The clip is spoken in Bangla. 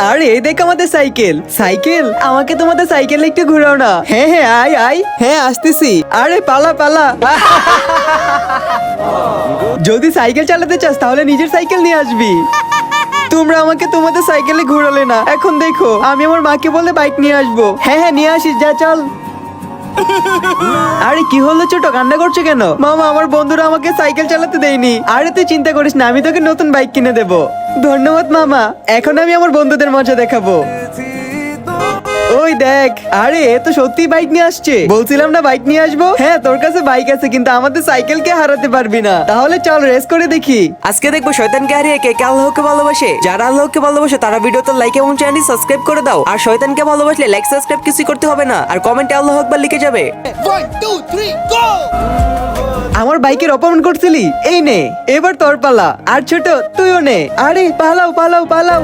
আরে এই দেখ আমাদের সাইকেল। সাইকেল, আমাকে তোমাদের সাইকেলে একটু ঘুরাও না। হ্যাঁ হ্যাঁ, আয় আয়। হ্যাঁ আসতেছি। আরে পালা পালা। যদি সাইকেল চালাতে চাস তাহলে নিজের সাইকেল নিয়ে আসবি। তোমরা আমাকে তোমাদের সাইকেলে ঘোরালে না, এখন দেখো আমি আমার মাকে বলে বাইক নিয়ে আসবো। হ্যাঁ হ্যাঁ নিয়ে আসিস, যা চল। আরে কি হলো ছোট, কান্না করছো কেন? মামা, আমার বন্ধুরা আমাকে সাইকেল চালাতে দেয়নি। আরে তুই চিন্তা করিস না, আমি তোকে নতুন বাইক কিনে দেবো। ধন্যবাদ মামা, এখন আমি আমার বন্ধুদের মজা দেখাবো। ওই দেখ, আরে এ তো সত্যি বাইক নিয়ে আসছে। বলছিলাম না বাইক নিয়ে আসবো। হ্যাঁ তোর কাছে বাইক আছে কিন্তু আমাদের সাইকেলকে হারাতে পারবি না। তাহলে চল রেস করে দেখি। আজকে দেখবো শয়তানকে হারিয়ে কে কে আল্লাহকে ভালোবাসে। যারা আল্লাহকে ভালোবাসে তারা ভিডিওতে লাইক এবং চ্যানেল সাবস্ক্রাইব করে দাও। আর শয়তানকে ভালোবাসলে লাইক সাবস্ক্রাইব কিছু করতে হবে না, আর কমেন্টে আল্লাহু আকবার লিখে যাবে। 1 2 3 গো। আমার বাইকের অপমান করছিলি, এই নে এবার তোর পালা। আর ছোট তুইও নে। আরে পালাও পালাও পালাও।